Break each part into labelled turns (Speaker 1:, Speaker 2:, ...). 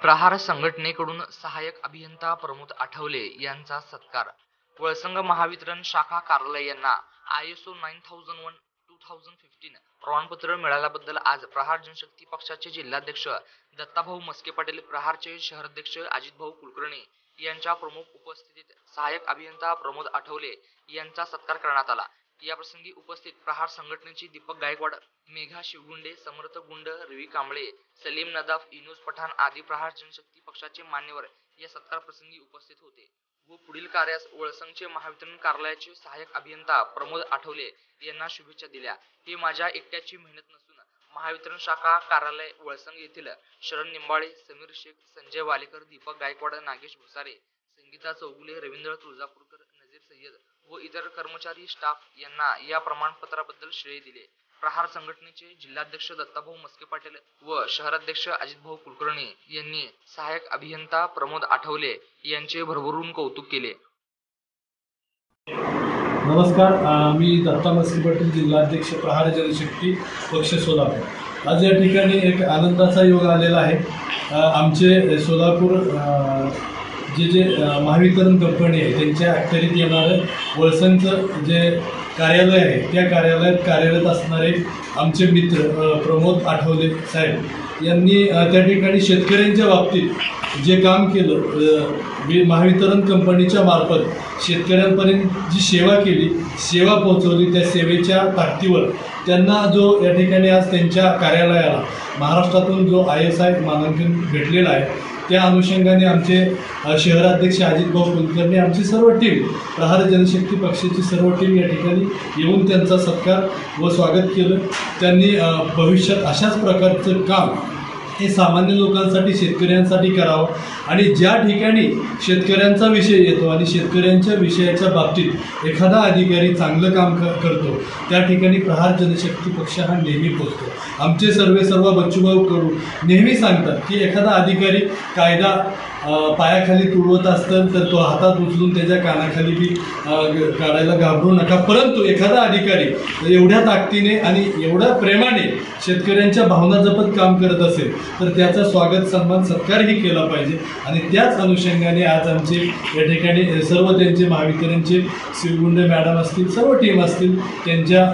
Speaker 1: प्रहार संघटनेकडून सहाय्यक अभियंता प्रमोद आठवले यांचा सत्कार। वळसंग महावितरण शाखा कार्यालय यांना ISO 9001:2015 प्रमाणपत्र मिळाल्याबद्दल आज प्रहार जनशक्ती पक्षाचे जिल्हाध्यक्ष दत्ताभाऊ मस्के पाटील, प्रहारचे शहराध्यक्ष अजितभाऊ कुलकर्णी यांच्या प्रमुख उपस्थितीत सहाय्यक अभियंता प्रमोद आठवले यांचा सत्कार करण्यात आला। या प्रसंगी उपस्थित प्रहार संघटनेचे दीपक गायकवाड, मेघा शिवगुंडे, समर्थ गुंड, रवी कांबळे, सलीम नदाफ, इनोज पठाण आदी प्रहार जनशक्ती पक्षाचे मान्यवर या सत्कार प्रसंगी उपस्थित होते व पुढील कार्यास वळसंगचे महावितरण कार्यालयाचे सहाय्यक अभियंता प्रमोद आठवले यांना शुभेच्छा दिल्या। हे माझ्या एकट्याची मेहनत नसून महावितरण शाखा कार्यालय वळसंग येथील शरण निंबाळे, समीर शेख, संजय वालेकर, दीपक गायकवाड, नागेश भुसारे, संगीता चौगुले, रवींद्र तुळजापूरकर, नजीर सय्यद व इतर कर्मचारी स्टाफ यांना या प्रमाणपत्राबद्दल श्रेय दिले। प्रहार संघटनेचे जिल्हाध्यक्ष दत्ताभाऊ मस्के पाटील व शहराध्यक्ष अजितभाऊ कुलकर्णी यांनी सहाय्यक अभियंता प्रमोद आठवले यांचे भरभरून कौतुक केले।
Speaker 2: नमस्कार, मी दत्ता मस्के पाटील, जिल्हाध्यक्ष प्रहार जनशक्ती पक्ष सोलापूर। आज या ठिकाणी एक आनंदाचा योग आलेला आहे। आमचे सोलापूर जे महावितरण कंपनी आहे त्यांच्या अखत्यारीत येणारं वळसंगचं जे कार्यालय आहे त्या कार्यालयात कार्यरत असणारे आमचे मित्र प्रमोद आठवले साहेब यांनी त्या ठिकाणी शेतकऱ्यांच्या बाबतीत जे काम केलं, महावितरण कंपनीच्या मार्फत शेतकऱ्यांपर्यंत जी सेवा केली, सेवा पोहोचवली, त्या सेवेच्या ताकदीवर त्यांना जो या ठिकाणी आज त्यांच्या कार्यालयाला महाराष्ट्रातून जो ISI मानांकन भेटलेलं आहे त्या अनुषंगाने आमचे शहराध्यक्ष अजितभाऊ कुलकर्णी, आमची सर्व टीम, प्रहार जनशक्ती पक्षाची सर्व टीम या ठिकाणी येऊन त्यांचा सत्कार व स्वागत केलं। त्यांनी भविष्यात अशाच प्रकारचं काम हे सामान्य लोकांसाठी, शेतकऱ्यांसाठी करावं आणि ज्या ठिकाणी शेतकऱ्यांचा विषय येतो आणि शेतकऱ्यांच्या विषयाच्या बाबतीत एखादा अधिकारी चांगलं काम करतो त्या ठिकाणी प्रहार जनशक्ती पक्ष हा नेहमी पोचतो। आमचे सर्व बच्चूभाऊ कडू नेहमी सांगतात की एखादा अधिकारी कायदा पायाखाली तुडवत असतं तर तो हातात उचलून त्याच्या कानाखाली बी काढायला घाबरू नका, परंतु एखादा अधिकारी एवढ्या ताकदीने आणि एवढ्या प्रेमाने शेतकऱ्यांच्या भावना जपत काम करत असेल तर त्याचा स्वागत, सन्मान, सत्कारही केला पाहिजे। आणि त्याच अनुषंगाने आज आमचे या ठिकाणी सर्व त्यांचे महावितरणचे शिवगुंडे मॅडम असतील, सर्व टीम असतील, त्यांच्या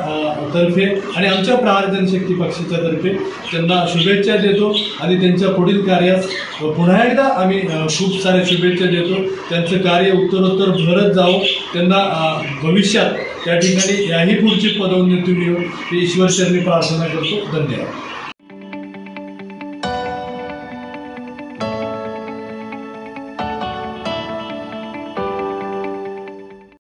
Speaker 2: तर्फे आणि आमच्या प्रहार जनशक्ती पक्षाच्या तर्फे त्यांना शुभेच्छा देतो आणि त्यांच्या पुढील कार्यास पुन्हा एकदा आम्ही खूप साऱ्या शुभेच्छा देतो। त्यांचं कार्य उत्तरोत्तर भरत जावं, त्यांना भविष्यात त्या ठिकाणी याही पुढची पदोन्नती मिळो ही ईश्वर चरणी प्रार्थना करतो। धन्यवाद।